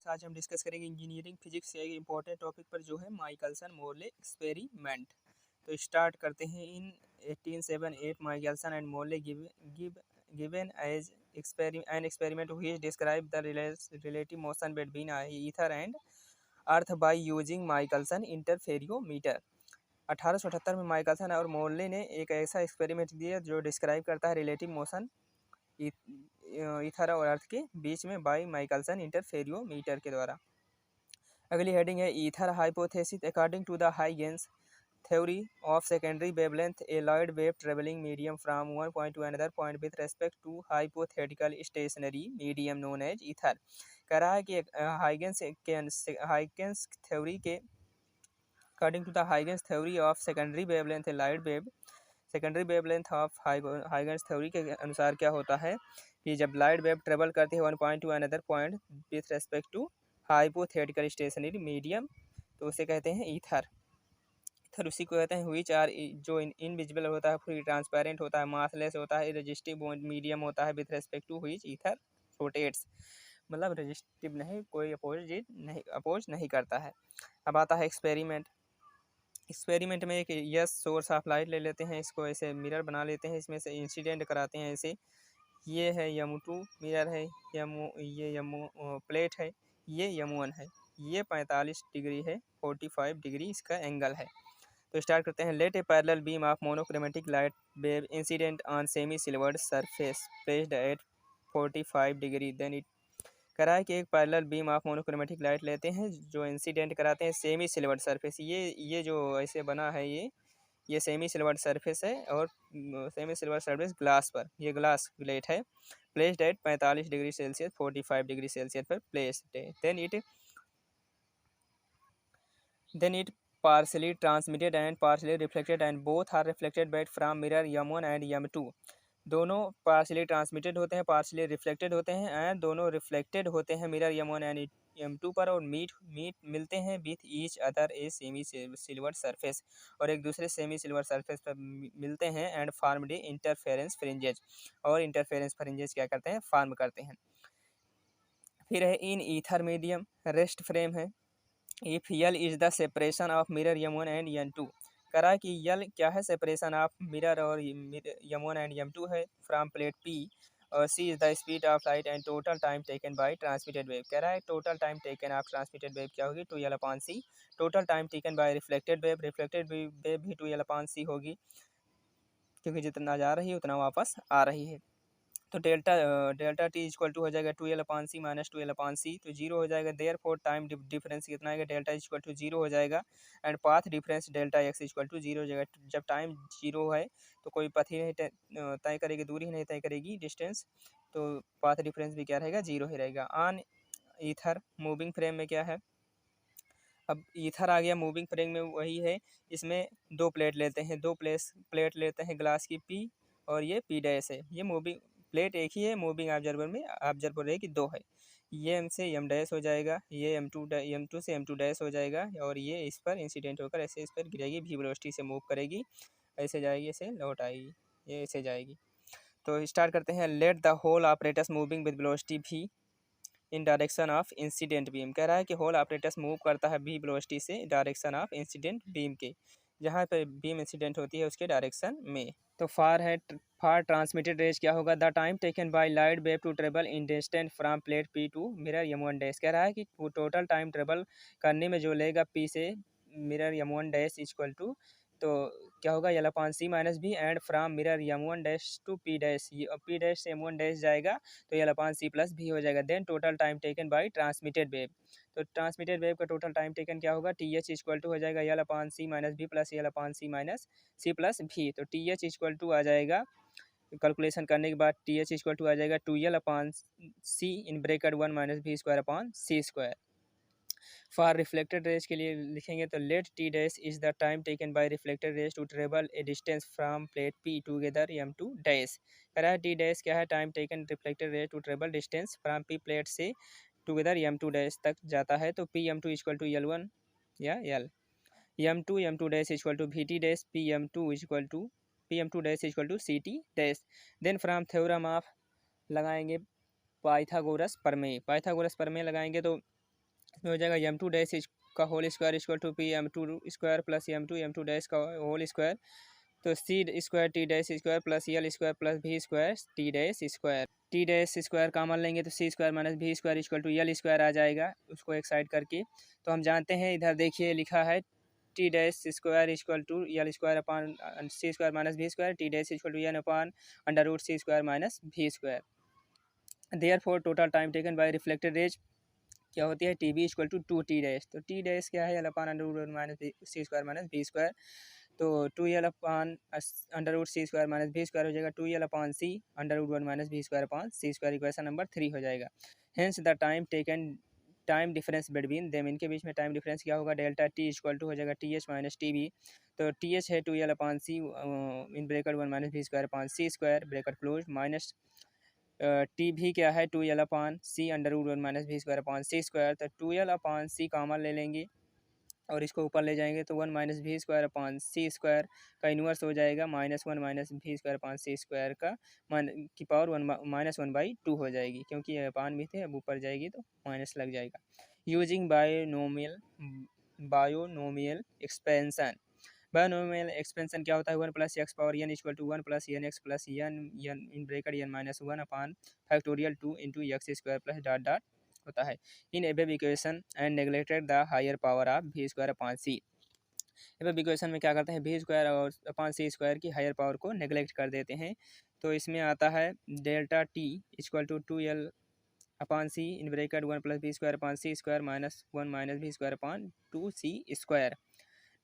आज हम डिस्कस करेंगे इंजीनियरिंग फिजिक्स के एक इम्पॉर्टेंट टॉपिक पर जो है माइकलसन मोरले एक्सपेरिमेंट। तो स्टार्ट करते हैं। इन 1878 Michelson and Morley given as an experiment which describe the relative motion between ether and earth by using Michelson interferometer। 1878 में माइकलसन और मोरले ने एक ऐसा एक्सपेरिमेंट दिया जो डिस्क्राइब करता है रिलेटिव मोशन ईथर और अर्थ के बीच में बाई माइकलसन इंटरफेरियोमीटर के द्वारा। अगली हेडिंग है ether hypothesis. According to the Huygens theory of secondary wavelength, a light wave traveling medium from one point to another point with respect to hypothetical stationary medium known as ether। कह रहा है कि Huygens theory के according to the Huygens theory of secondary wavelength a light wave, secondary wavelength of Huygens theory के अनुसार क्या होता है कि जब लाइट वेव ट्रेवल करती है one point to another point with respect to hypothetical stationary medium, तो उसे कहते हैं ईथर। ईथर उसी को कहते हैं व्हिच आर जो इनविजिबल होता है, फ्री ट्रांसपेरेंट होता है, मासलेस होता है, रेजिस्टिव मीडियम होता है with respect to which ether rotates, मतलब रेजिस्टिव नहीं, कोई अपोज नहीं करता है। अब आता है एक्सपेरिमेंट। एक्सपेरिमेंट में एक यस सोर्स ऑफ लाइट ले लेते हैं, इसको ऐसे मिरर बना लेते हैं, इसमें से इंसिडेंट कराते हैं ऐसे। ये है यम2 मिरर है, ये यम प्लेट है, ये यम1 है। ये 45 डिग्री है, 45 डिग्री इसका एंगल है। तो स्टार्ट करते हैं। Let a parallel beam of monochromatic light wave incident on semi silvered surface placed at 45 degree then it. करा है कि एक parallel beam of monochromatic light लेते हैं जो इंसिडेंट कराते हैं सेमी सिल्वर्ड सरफेस। ये जो ऐसे बना है ये सेमी सिल्वर्ड सरफेस है और सेमी सिल्वर्ड सरफेस ग्लास पर, ये ग्लास प्लेट है, placed at 45 degree Celsius 45 degree Celsius पर प्लेस्ड है। Then it partially transmitted and partially reflected and both are reflected back from mirror M1 and M2। दोनों partially transmitted होते हैं, partially reflected होते हैं एंड दोनों reflected होते हैं मिरर M1 एंड M2 पर, और मिलते हैं with each other a semi silver surface, और एक दूसरे सेमी सिल्वर सरफेस पर मिलते हैं एंड फॉर्मड इंटरफेरेंस फ्रिंजेज, और इंटरफेरेंस फ्रिंजेज क्या करते हैं, फॉर्म करते हैं। फिर है in ether medium rest frame है। If L is the separation of mirror M1 and M2। करा कि यल क्या है, सेपरेशन ऑफ मिरर और M1 एंड M2 है फ्रॉम प्लेट P, और C is the speed of light and total time taken by transmitted wave. कह रहा है total time taken of transmitted wave क्या होगी, 2L/c। Total time taken by reflected wave भी 2L/c होगी, क्योंकि जितना जा रही है उतना वापस आ रही है। तो डेल्टा टी इक्वल टू हो जाएगा 2L/c माइनस 2L/c, तो जीरो हो जाएगा। देयर फोर टाइम डिफरेंस कितना आएगा, डेल्टा इक्वल टू जीरो हो जाएगा। And path difference delta x equal to zero हो जाएगा। जब टाइम जीरो है तो कोई पथ ही नहीं तय करेगी, दूरी ही नहीं तय करेगी, डिस्टेंस, तो पाथ डिफरेंस भी क्या रहेगा, जीरो ही रहेगा। ऑन ईथर मूविंग फ्रेम में क्या है, अब ईथर आ गया मूविंग फ्रेम में, वही है। इसमें दो प्लेट लेते हैं, प्लेट लेते हैं ग्लास की P, और ये P डैश है। ये मूविंग प्लेट एक ही है, मूविंग ऑब्जर्वर में ऑब्जर्वर है कि दो है। ये M से M डैश हो जाएगा, ये M2 से M2 डैश हो जाएगा, और ये इस पर इंसिडेंट होकर ऐसे इस पर गिरेगी, v वेलोसिटी से मूव करेगी, ऐसे जाएगी, ऐसे लौट आएगी, ये ऐसे जाएगी। तो स्टार्ट करते हैं। Let the whole apparatus moving with velocity v in direction of incident beam. कह रहा है कि होल ऑपरेटस मूव करता है v वेलोसिटी से डायरेक्शन ऑफ इंसिडेंट बीम के, जहाँ पे बीम इंसिडेंट होती है उसके डायरेक्शन में। तो फार ट्रांसमिटेड रेज क्या होगा, the time taken by light wave to travel in distance from plate P to mirror M1 dash. कह रहा है कि वो टोटल टाइम ट्रेवल करने में जो लेगा P से mirror M1 dash equal to, तो क्या होगा, L/c minus b and from mirror M1 dash to P dash, P dash से M1 डैश जाएगा तो L/c प्लस b हो जाएगा। Then total time taken by transmitted wave, तो ट्रांसमिटेड वेव का टोटल टाइम टेकन क्या होगा, TH इक्वल टू हो जाएगा L/c minus b plus L/c minus c plus v। तो TH इक्वल टू आ जाएगा, कैलकुलेशन करने के बाद TH इक्वल टू आ जाएगा 2L/c in bracket 1 minus v square upon c square. For reflected rays के लिए लिखेंगे तो let T dash is the time taken by reflected rays to travel a distance from plate P together M2 dash. कह रहा है T dash क्या है, time taken reflected rays to travel distance from P plate से together M2 dash तक जाता है, तो PM2 इक्वल टू L1 या L, M2 dash equal to VT dash PM2 dash equal to CT dash. Then from theorem of लगाएंगे Pythagoras प्रमेय लगाएंगे, तो इसमें हो जाएगा m2 डैश का whole square equal to P m2 square plus m2 dash का होल स्क्वायर, तो C square T dash square plus L square plus B square T dash square. T dash square common लेंगे तो C square minus B square equal to L square आ जाएगा, उसको एक side करके। तो हम जानते हैं, इधर देखिए लिखा है T dash square equal to L square upon C square minus B square, T dash equal to N upon under root C square minus B square. Therefore total time taken by reflected rays क्या होती है, T B equal to two T dash. तो T dash क्या है, L upon under root minus C square minus B square. तो two L upon under root C square minus B square हो जाएगा to L upon C under root one minus B square upon C square, equation number 3 हो जाएगा। Hence the time taken time difference between them, इनके बीच में time difference क्या होगा, delta T equal to हो जाएगा T H minus T B. तो टी एच है two L upon C in bracket one minus B square upon C square bracket close, minus T B क्या है two L upon C under root one minus B square upon C square. तो two L upon C common ले लेंगे और इसको ऊपर ले जाएंगे तो one minus B square upon C square का इन्वर्स हो जाएगा minus one minus B square upon C square का की power one minus one by two हो जाएगी, क्योंकि ये अपान भी थे, अब ऊपर जाएगी तो माइनस लग जाएगा। Using binomial expansion. Binomial expansion क्या होता है, one plus X power N equal to one plus N X plus N N in bracket N minus one upon factorial two into X square plus dot dot होता है। In above equation and neglected the higher power of B square upon C. Above equation में क्या करते हैं, B square और upon C square की higher power को neglect कर देते हैं। तो इसमें आता है delta T equal to two L upon C in bracket one plus B square upon C square minus one minus B square upon two C square.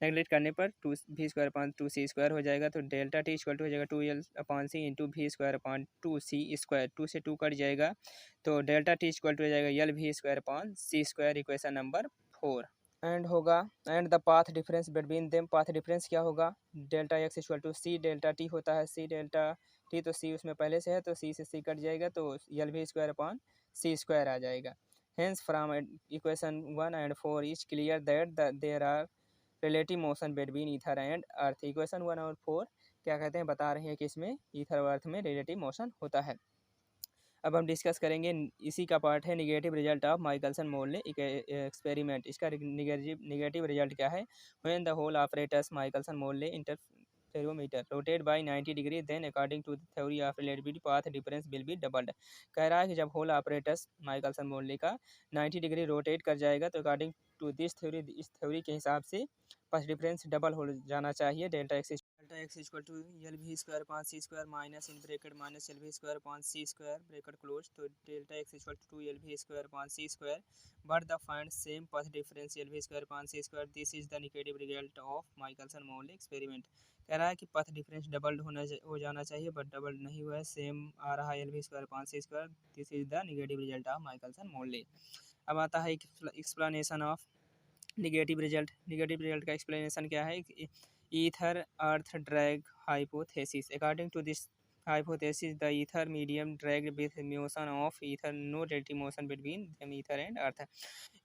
Neglect करने पर two B square upon two C square हो जाएगा। तो delta T equal to हो जाएगा to L upon C into B square upon two C square, two से two cut जाएगा तो डेल्टा टी इक्वल टू हो जाएगा यल भी square upon C square, equation number 4। And होगा and the path difference between them, path difference क्या होगा, delta x equal to C delta T होता है, सी डेल्टा टी तो सी उसमें पहले से है तो सी से सी कट जाएगा तो यल भी स्क्वायर अपॉन सी स्क्वायर आ जाएगा। Hence from equation 1 and 4 is clear that there are relative motion between ether and earth. Equation 1 और 4 क्या कहते हैं, बता रहे हैं कि इसमें ईथर और अर्थ में रिलेटिव मोशन होता है। अब हम डिस्कस करेंगे, इसी का पार्ट है negative result of Michelson Morley experiment. इसका निगेटिव रिजल्ट क्या है, when the whole apparatus Michelson Morley interferometer rotate by 90 degree then according to the theory of relativity path difference will be doubled. कह रहा है कि जब whole apparatus Michelson Morley का 90 degree rotate कर जाएगा तो अकॉर्डिंग टू दिस थ्योरी, इस थ्योरी के हिसाब से पाथ डिफरेंस डबल हो जाना चाहिए। Delta x equal to L B square पाँच C square minus in bracket minus L B square पाँच सी स्क्वायर ब्रेकेट क्लोज। तो delta x equal to L B square पाँच C square but the find same path difference L B square पाँच C square, this is the negative result of Michelson Morley experiment. कह रहा है कि पथ difference double हो जाना चाहिए बट डबल नहीं हुआ है, सेम आ रहा है एल भी स्क्वायर पाँच C square, this is the negative result of Michelson Morley. अब आता है explanation of negative result. Negative result का एक्सप्लेनेशन क्या है, ether earth drag hypothesis. According to this hypothesis the ether medium dragged with motion of ether, no relative motion between them ether and earth।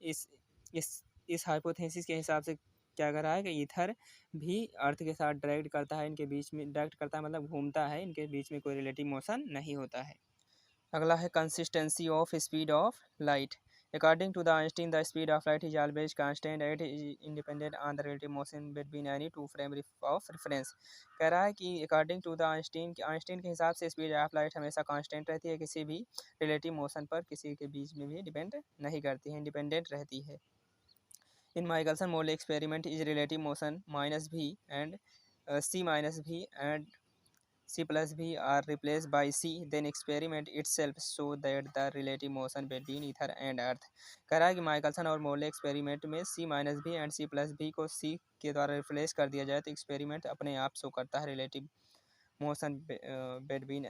इस इस इस hypothesis के हिसाब से क्या कर रहा है कि ईथर भी अर्थ के साथ ड्रैग करता है, इनके बीच में ड्रैग करता है मतलब घूमता है, इनके बीच में कोई रिलेटिव मोशन नहीं होता है। अगला है consistency of speed of light. According to the Einstein the speed of light is always constant at independent on the relative motion between any two frame of reference. कह रहा है कि अकॉर्डिंग टू द आइंस्टीन के हिसाब से speed of light हमेशा constant रहती है, किसी भी रिलेटिव मोशन पर किसी के बीच में भी डिपेंड नहीं करती है, इंडिपेंडेंट रहती है। In Michelson Morley experiment is relative motion minus B and C minus B and C plus B are replaced by C, then experiment itself show that the relative motion between ether and earth। कह रहा है कि Michelson और Morley experiment में C minus B and C plus भी को C के द्वारा रिप्लेस कर दिया जाए तो एक्सपेरिमेंट अपने आप शो करता है relative motion between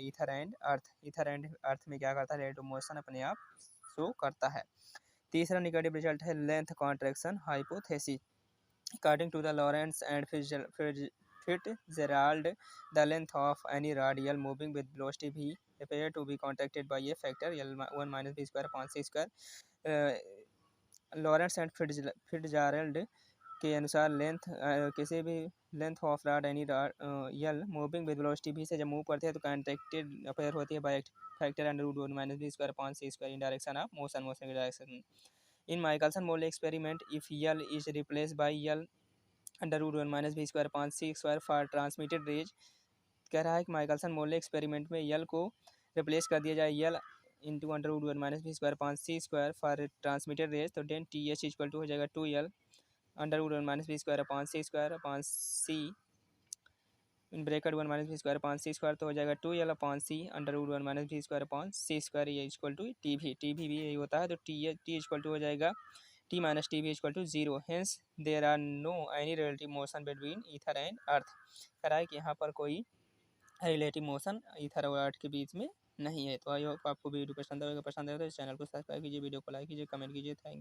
ether and earth. Ether and अर्थ में क्या करता है, रिलेटिव मोशन अपने आप शो करता है। तीसरा निगेटिव रिजल्ट है length contraction hypothesis. According to the Lorentz and Fitzgerald, the length of any radial moving with velocity v appear to be contracted by a factor L1 minus b square upon c square। Lawrence and Fitzgerald के अनुसार किसी भी length of rod any L moving with velocity भी से जब move करते हैं तो कॉन्ट्रैक्टेड अपेयर होती है by factor under root one minus B square upon C square in direction of motion, motion की direction in Michelson Morley experiment if L is replace by L under root one minus B square 5c square for transmitted rays. कह रहा है कि Michelson Morley experiment में यल को replace कर दिया जाए L into under root one minus B square 5c square for transmitted rays, तो then T H equal to हो जाएगा 2l under root one minus B square 5c square 5c in bracket one minus B square 5c square, तो हो जाएगा 2l 5c under root one minus B square 5c square ये equal to T B यही होता है, तो T equal to हो जाएगा टी माइनस टी भी equal to 0। Hence there are no any relative motion between ether and earth. कह रहा है कि यहाँ पर कोई रिलेटिव मोशन ईथर और अर्थ के बीच में नहीं है। तो आई होप आपको वीडियो पसंद आएगा तो इस चैनल को सब्सक्राइब कीजिए, वीडियो को लाइक कीजिए, कमेंट कीजिए। थैंक